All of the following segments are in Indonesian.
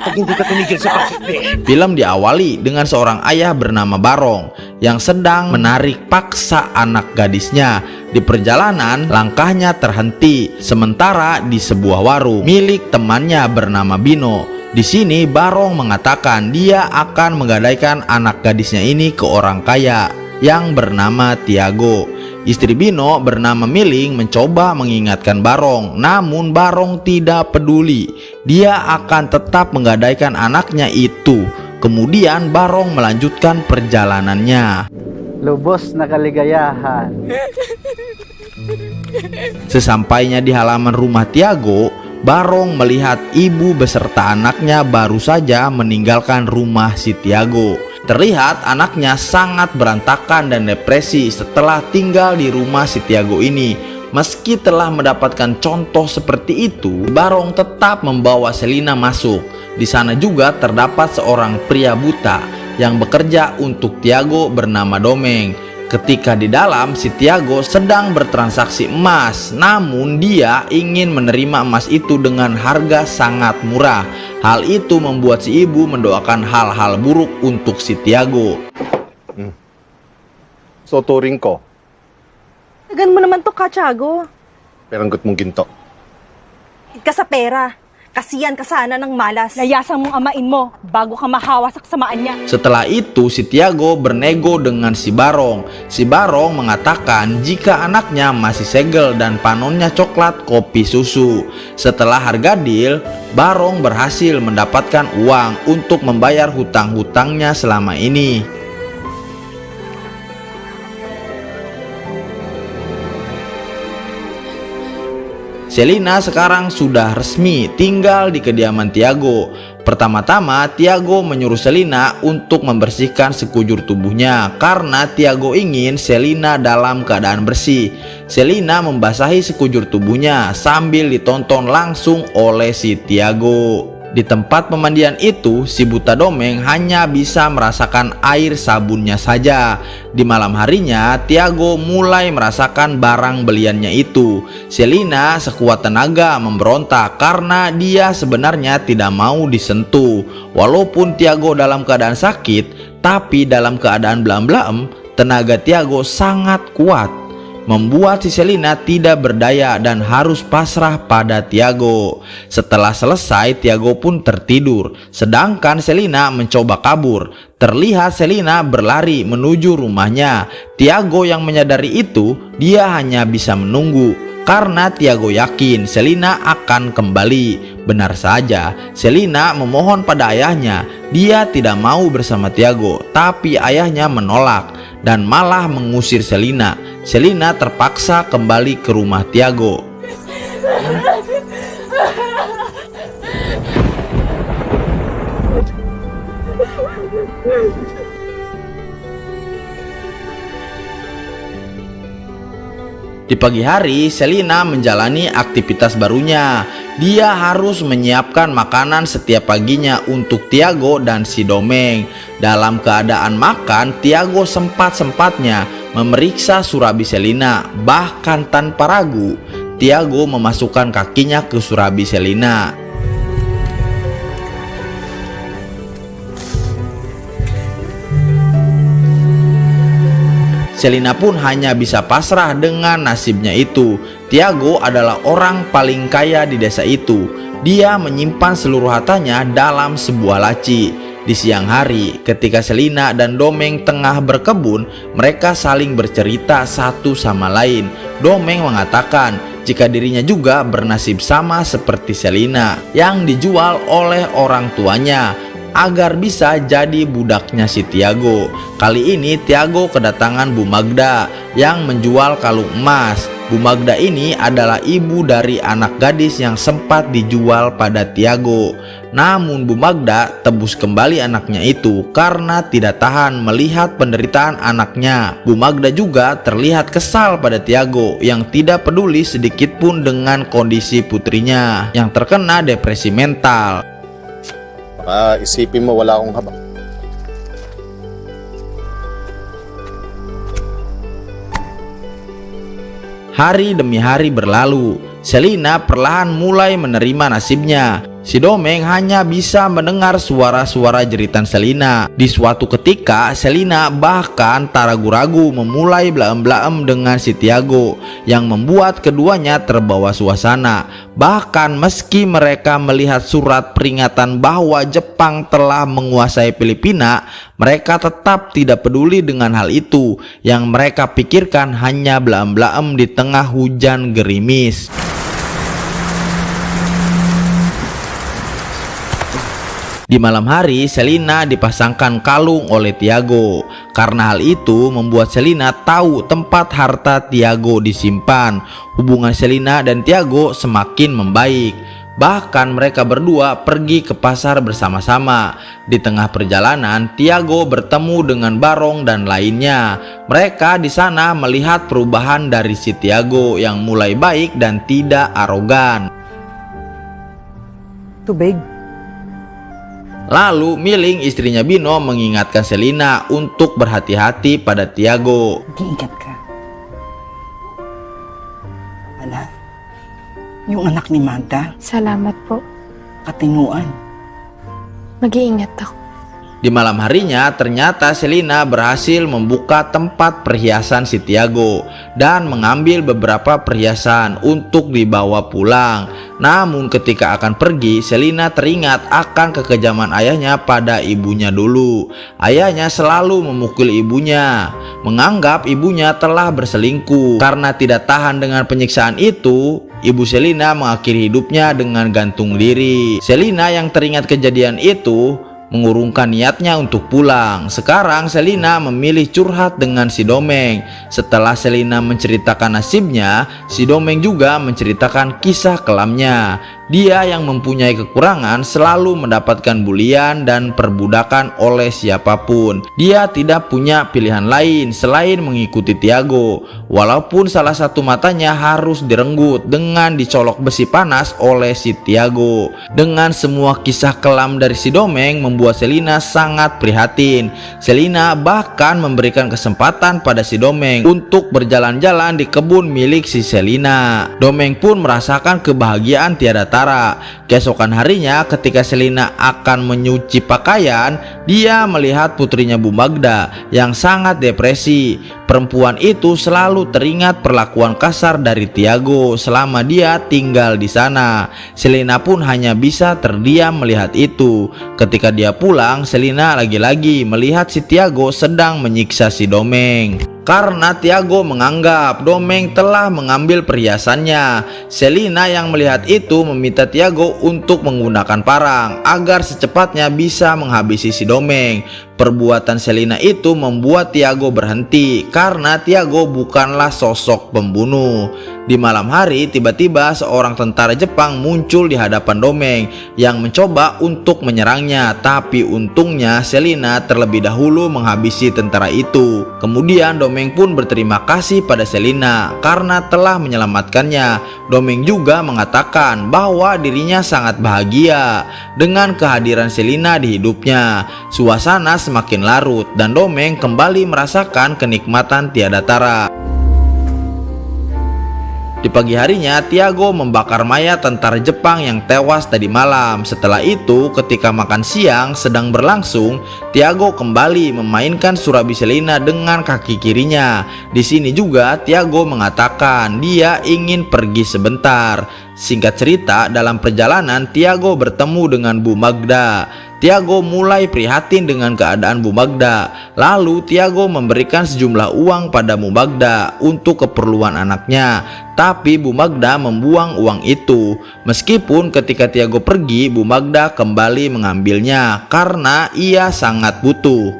Kapag hindi ka tumigil sa pagsipi. Film diawali dengan seorang ayah bernama Barong yang sedang menarik paksa anak gadisnya. Di perjalanan, langkahnya terhenti sementara di sebuah warung milik temannya bernama Bino. Di sini Barong mengatakan dia akan menggadaikan anak gadisnya ini ke orang kaya yang bernama Tiago. Istri Bino bernama Miling mencoba mengingatkan Barong, namun Barong tidak peduli. Dia akan tetap menggadaikan anaknya itu. Kemudian Barong melanjutkan perjalanannya. Lubos na kaligayahan. Sesampainya di halaman rumah Tiago, Barong melihat ibu beserta anaknya baru saja meninggalkan rumah si Tiago. Terlihat anaknya sangat berantakan dan depresi setelah tinggal di rumah si Tiago ini. Meski telah mendapatkan contoh seperti itu, Barong tetap membawa Selina masuk. Di sana juga terdapat seorang pria buta yang bekerja untuk Tiago bernama Domeng. Ketika di dalam, si Tiago sedang bertransaksi emas, namun dia ingin menerima emas itu dengan harga sangat murah. Hal itu membuat si ibu mendoakan hal-hal buruk untuk si Tiago. So, turing ko. Tagan mo naman to, Tiago. Peranggot mong ginto. Ka sa pera. Kasiyan ka sana ng malas. Layasan mong amain mo bago ka mahawa sa kasamaan niya. Setelah itu, si Tiago bernego dengan si Barong. Si Barong mengatakan jika anaknya masih segel dan panonnya coklat kopi susu. Setelah harga deal, Barong berhasil mendapatkan uang untuk membayar hutang-hutangnya selama ini. Selina sekarang sudah resmi tinggal di kediaman Tiago. Pertama-tama Tiago menyuruh Selina untuk membersihkan sekujur tubuhnya karena Tiago ingin Selina dalam keadaan bersih. Selina membasahi sekujur tubuhnya sambil ditonton langsung oleh si Tiago. Di tempat pemandian itu, si buta Domeng hanya bisa merasakan air sabunnya saja. Di malam harinya, Tiago mulai merasakan barang beliannya itu. Selina sekuat tenaga memberontak karena dia sebenarnya tidak mau disentuh. Walaupun Tiago dalam keadaan sakit, tapi dalam keadaan belam-belam, tenaga Tiago sangat kuat, membuat si Selina tidak berdaya dan harus pasrah pada Tiago. Setelah selesai, Tiago pun tertidur, sedangkan Selina mencoba kabur. Terlihat Selina berlari menuju rumahnya. Tiago yang menyadari itu, dia hanya bisa menunggu karena Tiago yakin Selina akan kembali. Benar saja, Selina memohon pada ayahnya. Dia tidak mau bersama Tiago, tapi ayahnya menolak dan malah mengusir Selina. Selina terpaksa kembali ke rumah Tiago. Di pagi hari, Selina menjalani aktivitas barunya. Dia harus menyiapkan makanan setiap paginya untuk Tiago dan si Domeng. Dalam keadaan makan, Tiago sempat-sempatnya memeriksa surabi Selina. Bahkan tanpa ragu, Tiago memasukkan kakinya ke surabi Selina. Selina pun hanya bisa pasrah dengan nasibnya itu. Tiago adalah orang paling kaya di desa itu. Dia menyimpan seluruh hartanya dalam sebuah laci. Di siang hari, ketika Selina dan Domeng tengah berkebun, mereka saling bercerita satu sama lain. Domeng mengatakan jika dirinya juga bernasib sama seperti Selina yang dijual oleh orang tuanya agar bisa jadi budaknya si Tiago. Kali ini Tiago kedatangan Bu Magda yang menjual kalung emas. Bu Magda ini adalah ibu dari anak gadis yang sempat dijual pada Tiago. Namun Bu Magda tebus kembali anaknya itu karena tidak tahan melihat penderitaan anaknya. Bu Magda juga terlihat kesal pada Tiago yang tidak peduli sedikit pun dengan kondisi putrinya yang terkena depresi mental. Baka isipin mo wala akong habak. Hari demi hari berlalu. Selina perlahan mulai menerima nasibnya. Si Domeng hanya bisa mendengar suara-suara jeritan Selina. Di suatu ketika, Selina bahkan tak ragu-ragu memulai blaem-blaem dengan si Tiago, yang membuat keduanya terbawa suasana. Bahkan meski mereka melihat surat peringatan bahwa Jepang telah menguasai Filipina, mereka tetap tidak peduli dengan hal itu. Yang mereka pikirkan hanya blaem-blaem di tengah hujan gerimis. Di malam hari, Selina dipasangkan kalung oleh Tiago. Karena hal itu membuat Selina tahu tempat harta Tiago disimpan. Hubungan Selina dan Tiago semakin membaik. Bahkan mereka berdua pergi ke pasar bersama-sama. Di tengah perjalanan, Tiago bertemu dengan Barong dan lainnya. Mereka di sana melihat perubahan dari si Tiago yang mulai baik dan tidak arogan. Tubig. Lalu Miling, istrinya Bino, mengingatkan Selina untuk berhati-hati pada Tiago. Mag-iingat ka. Anak, yung anak ni Magda, Salamat po. katinuan. Mag-iingat ako. Di malam harinya, ternyata Selina berhasil membuka tempat perhiasan si Tiago dan mengambil beberapa perhiasan untuk dibawa pulang. Namun ketika akan pergi, Selina teringat akan kekejaman ayahnya pada ibunya dulu. Ayahnya selalu memukul ibunya, menganggap ibunya telah berselingkuh. Karena tidak tahan dengan penyiksaan itu, ibu Selina mengakhiri hidupnya dengan gantung diri. Selina yang teringat kejadian itu mengurungkan niatnya untuk pulang. Sekarang Selina memilih curhat dengan si Domeng. Setelah Selina menceritakan nasibnya, si Domeng juga menceritakan kisah kelamnya. Dia yang mempunyai kekurangan selalu mendapatkan bulian dan perbudakan oleh siapapun. Dia tidak punya pilihan lain selain mengikuti Tiago. Walaupun salah satu matanya harus direnggut dengan dicolok besi panas oleh si Tiago. Dengan semua kisah kelam dari si Domeng membuat Selina sangat prihatin. Selina bahkan memberikan kesempatan pada si Domeng untuk berjalan-jalan di kebun milik si Selina. Domeng pun merasakan kebahagiaan tiada tara. Keesokan harinya ketika Selina akan menyuci pakaian, dia melihat putrinya Bu Magda yang sangat depresi. Perempuan itu selalu teringat perlakuan kasar dari Tiago selama dia tinggal di sana. Selina pun hanya bisa terdiam melihat itu. Ketika dia pulang, Selina lagi-lagi melihat si Tiago sedang menyiksa si Domeng. Karena Tiago menganggap Domeng telah mengambil perhiasannya, Selina yang melihat itu meminta Tiago untuk menggunakan parang agar secepatnya bisa menghabisi si Domeng. Perbuatan Selina itu membuat Tiago berhenti karena Tiago bukanlah sosok pembunuh. Di malam hari, tiba-tiba seorang tentara Jepang muncul di hadapan Domeng yang mencoba untuk menyerangnya, tapi untungnya Selina terlebih dahulu menghabisi tentara itu. Kemudian Domeng pun berterima kasih pada Selina karena telah menyelamatkannya. Domeng juga mengatakan bahwa dirinya sangat bahagia dengan kehadiran Selina di hidupnya. Suasana semakin larut dan Domeng kembali merasakan kenikmatan tiada tara. Di pagi harinya, Tiago membakar mayat tentara Jepang yang tewas tadi malam. Setelah itu, ketika makan siang sedang berlangsung, Tiago kembali memainkan surabi Selina dengan kaki kirinya. Di sini juga Tiago mengatakan dia ingin pergi sebentar. Singkat cerita, dalam perjalanan Tiago bertemu dengan Bu Magda. Tiago mulai prihatin dengan keadaan Bu Magda. Lalu Tiago memberikan sejumlah uang pada Bu Magda untuk keperluan anaknya. Tapi Bu Magda membuang uang itu. Meskipun ketika Tiago pergi, Bu Magda kembali mengambilnya karena ia sangat butuh.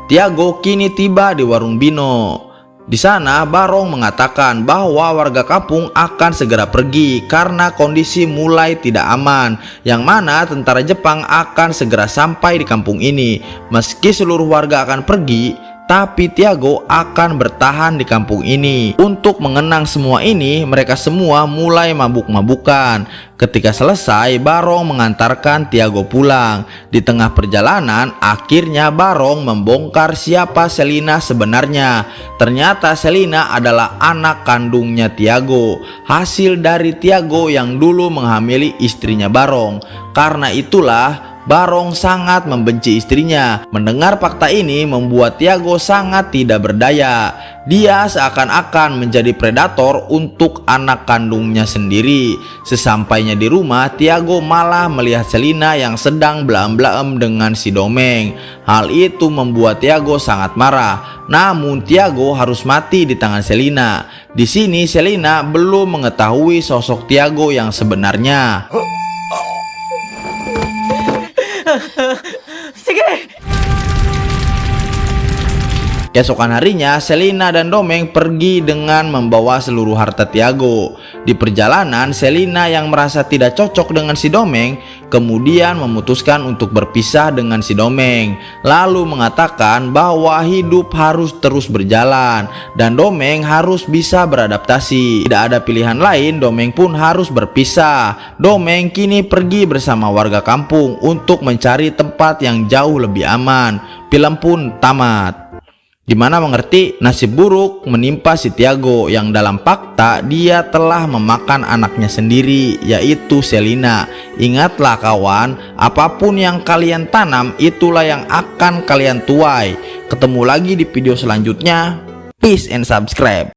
Tiago kini tiba di warung Bino. Di sana Barong mengatakan bahwa warga kampung akan segera pergi karena kondisi mulai tidak aman, yang mana tentara Jepang akan segera sampai di kampung ini. Meski seluruh warga akan pergi, tapi Tiago akan bertahan di kampung ini. Untuk mengenang semua ini, mereka semua mulai mabuk-mabukan. Ketika selesai, Barong mengantarkan Tiago pulang. Di tengah perjalanan, akhirnya Barong membongkar siapa Selina sebenarnya. Ternyata Selina adalah anak kandungnya Tiago, hasil dari Tiago yang dulu menghamili istrinya Barong. Karena itulah Barong sangat membenci istrinya. Mendengar fakta ini membuat Tiago sangat tidak berdaya. Dia seakan-akan menjadi predator untuk anak kandungnya sendiri. Sesampainya di rumah, Tiago malah melihat Selina yang sedang belaem-belaem dengan si Domeng. Hal itu membuat Tiago sangat marah. Namun Tiago harus mati di tangan Selina. Di sini Selina belum mengetahui sosok Tiago yang sebenarnya. Sige! Keesokan harinya, Selina dan Domeng pergi dengan membawa seluruh harta Tiago. Di perjalanan, Selina yang merasa tidak cocok dengan si Domeng, kemudian memutuskan untuk berpisah dengan si Domeng. Lalu mengatakan bahwa hidup harus terus berjalan, dan Domeng harus bisa beradaptasi. Tidak ada pilihan lain, Domeng pun harus berpisah. Domeng kini pergi bersama warga kampung untuk mencari tempat yang jauh lebih aman. Film pun tamat. Dimana mengerti nasib buruk menimpa si Tiago yang dalam fakta dia telah memakan anaknya sendiri, yaitu Selina. Ingatlah kawan, apapun yang kalian tanam itulah yang akan kalian tuai. Ketemu lagi di video selanjutnya. Peace and subscribe.